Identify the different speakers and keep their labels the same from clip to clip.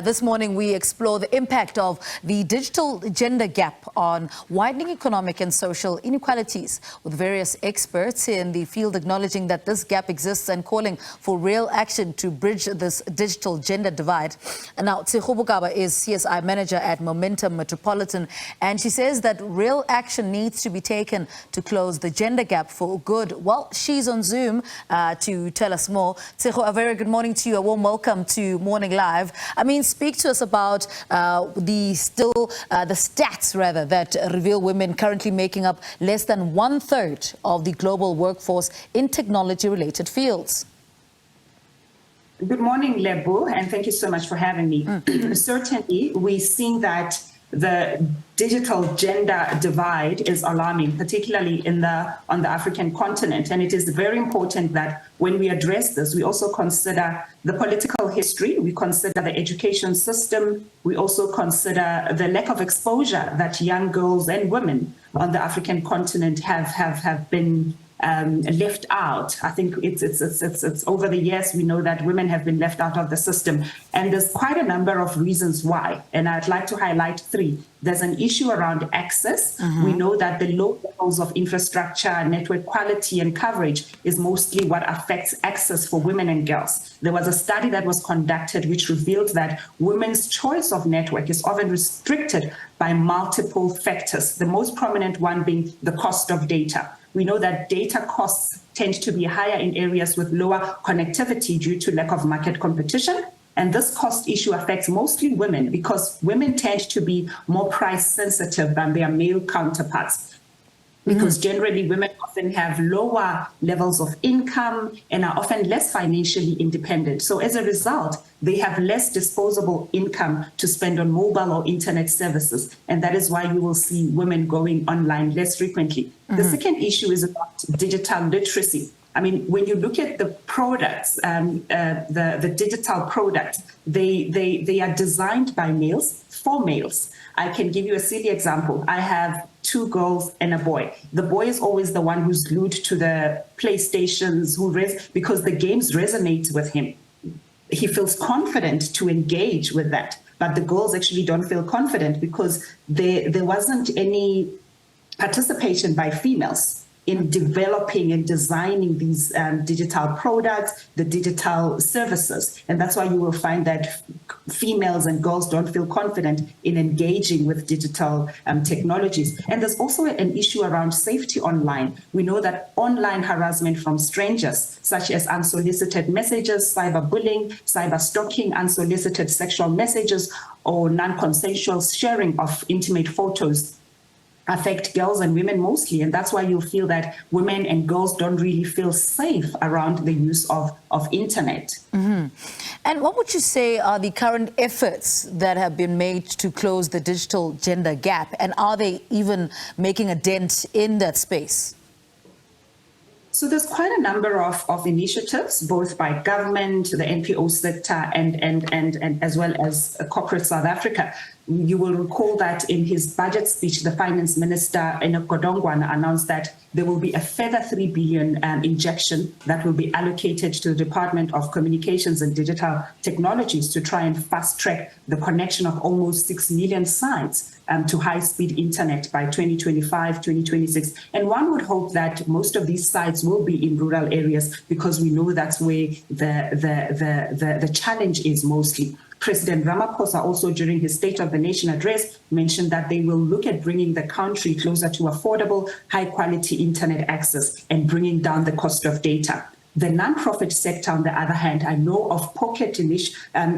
Speaker 1: This morning, we explore the impact of the digital gender gap on widening economic and social inequalities, with various experts in the field acknowledging that this gap exists and calling for real action to bridge this digital gender divide. And now, Tshego Bokaba is CSI Manager at Momentum Metropolitan, and she says that real action needs to be taken to close the gender gap for good. Well, she's on Zoom to tell us more. Tshego, a very good morning to you. A warm welcome to Morning Live. I mean, speak to us about the stats rather that reveal women currently making up less than 1/3 of the global workforce in technology-related fields.
Speaker 2: Good morning, Lebo, and thank you so much for having me. Certainly, we're seeing that the digital gender divide is alarming, particularly on the African continent. And it is very important that when we address this, we also consider the political history, we consider the education system, we also consider the lack of exposure that young girls and women on the African continent have been left out. I think it's over the years we know that women have been left out of the system, and there's quite a number of reasons why, and I'd like to highlight three. There's an issue around access. We know that the low levels of infrastructure, network quality and coverage is mostly what affects access for women and girls. There was a study that was conducted which revealed that women's choice of network is often restricted by multiple factors, the most prominent one being the cost of data. We know that data costs tend to be higher in areas with lower connectivity due to lack of market competition. And this cost issue affects mostly women because women tend to be more price sensitive than their male counterparts. Because generally women often have lower levels of income and are often less financially independent. So as a result, they have less disposable income to spend on mobile or internet services. And that is why you will see women going online less frequently. The second issue is about digital literacy. I mean, when you look at the products, the digital products, they are designed by males for males. I can give you a silly example. I have 2 girls and a boy. The boy is always the one who's glued to the PlayStations, because the games resonate with him. He feels confident to engage with that, but the girls actually don't feel confident because there wasn't any participation by females in developing and designing these digital products, the digital services. And that's why you will find that females and girls don't feel confident in engaging with digital technologies. And there's also an issue around safety online. We know that online harassment from strangers, such as unsolicited messages, cyberbullying, cyber stalking, unsolicited sexual messages, or non-consensual sharing of intimate photos affect girls and women mostly. And that's why you feel that women and girls don't really feel safe around the use of internet.
Speaker 1: And what would you say are the current efforts that have been made to close the digital gender gap? And are they even making a dent in that space?
Speaker 2: So there's quite a number of initiatives, both by government, the NPO sector, and as well as corporate South Africa. You will recall that in his budget speech, the finance minister, Godongwana, announced that there will be a further 3 billion injection that will be allocated to the Department of Communications and Digital Technologies to try and fast track the connection of almost 6 million sites to high-speed internet by 2025, 2026. And one would hope that most of these sites will be in rural areas because we know that's where the challenge is mostly. President Ramaphosa also during his State of the Nation address mentioned that they will look at bringing the country closer to affordable, high-quality internet access and bringing down the cost of data. The nonprofit sector, on the other hand, I know of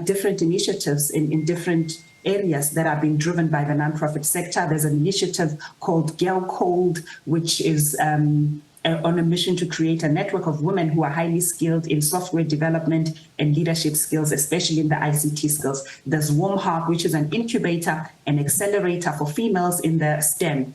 Speaker 2: different initiatives in different areas that are being driven by the nonprofit sector. There's an initiative called Girl Code, which is on a mission to create a network of women who are highly skilled in software development and leadership skills, especially in the ICT skills. There's Warm Heart, which is an incubator and accelerator for females in the STEM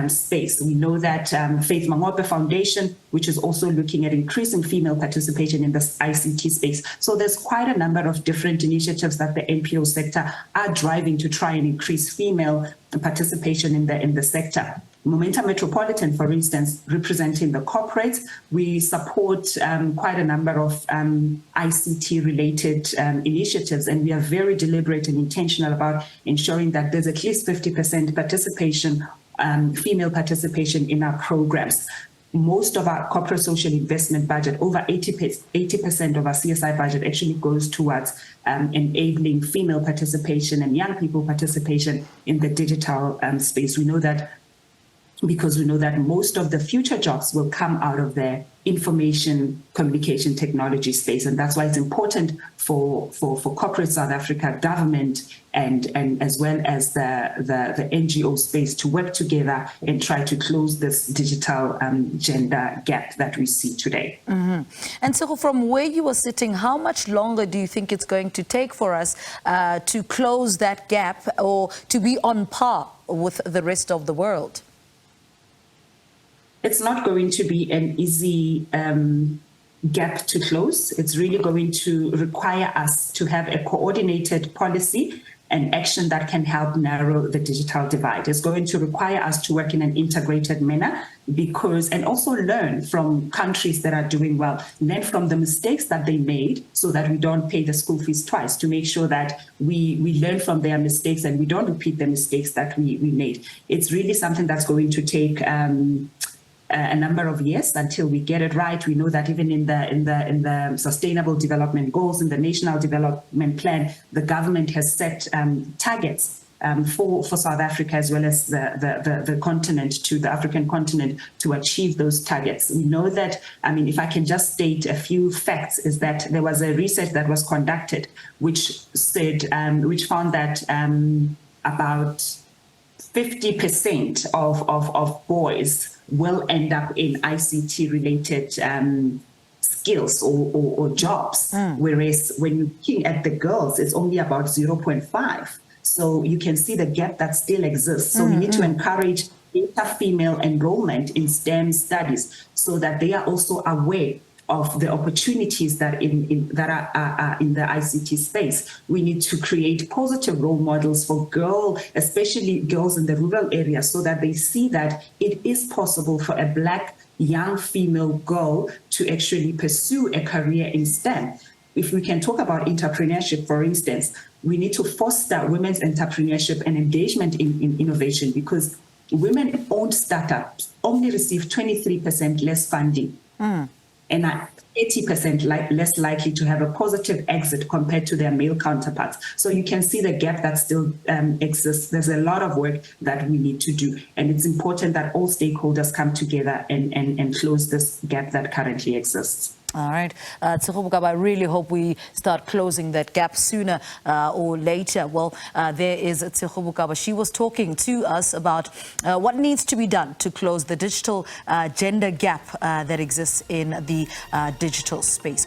Speaker 2: space. We know that Faith Mangope Foundation, which is also looking at increasing female participation in the ICT space. So there's quite a number of different initiatives that the NPO sector are driving to try and increase female participation in the sector. Momentum Metropolitan, for instance, representing the corporates, we support quite a number of ICT-related initiatives, and we are very deliberate and intentional about ensuring that there's at least 50% participation, female participation in our programs. Most of our corporate social investment budget, over 80% of our CSI budget actually goes towards enabling female participation and young people participation in the digital space. We know that because we know that most of the future jobs will come out of the information communication technology space. And that's why it's important for corporate South Africa, government, and as well as the NGO space to work together and try to close this digital gender gap that we see today.
Speaker 1: Mm-hmm. And so from where you are sitting, how much longer do you think it's going to take for us to close that gap or to be on par with the rest of the world?
Speaker 2: It's not going to be an easy gap to close. It's really going to require us to have a coordinated policy and action that can help narrow the digital divide. It's going to require us to work in an integrated manner and also learn from countries that are doing well, learn from the mistakes that they made so that we don't pay the school fees twice, to make sure that we learn from their mistakes and we don't repeat the mistakes that we made. It's really something that's going to take a number of years until we get it right. We know that even in the Sustainable Development Goals, in the National Development Plan, the government has set targets for South Africa as well as the continent, to the African continent, to achieve those targets. We know that, I mean, if I can just state a few facts, is that there was a research that was conducted which found that about 50% of boys will end up in ICT-related skills or jobs, whereas when you're looking at the girls, it's only about 0.5. So you can see the gap that still exists. So we need to encourage inter-female enrollment in STEM studies so that they are also aware of the opportunities that are in the ICT space. We need to create positive role models for especially girls in the rural areas, so that they see that it is possible for a Black young female girl to actually pursue a career in STEM. If we can talk about entrepreneurship, for instance, we need to foster women's entrepreneurship and engagement in innovation, because women-owned startups only receive 23% less funding. And are 80% less likely to have a positive exit compared to their male counterparts. So you can see the gap that still exists. There's a lot of work that we need to do. And it's important that all stakeholders come together and close this gap that currently exists.
Speaker 1: All right. Tshego Bokaba, I really hope we start closing that gap sooner or later. Well, there is Tshego Bokaba. She was talking to us about what needs to be done to close the digital gender gap that exists in the digital space.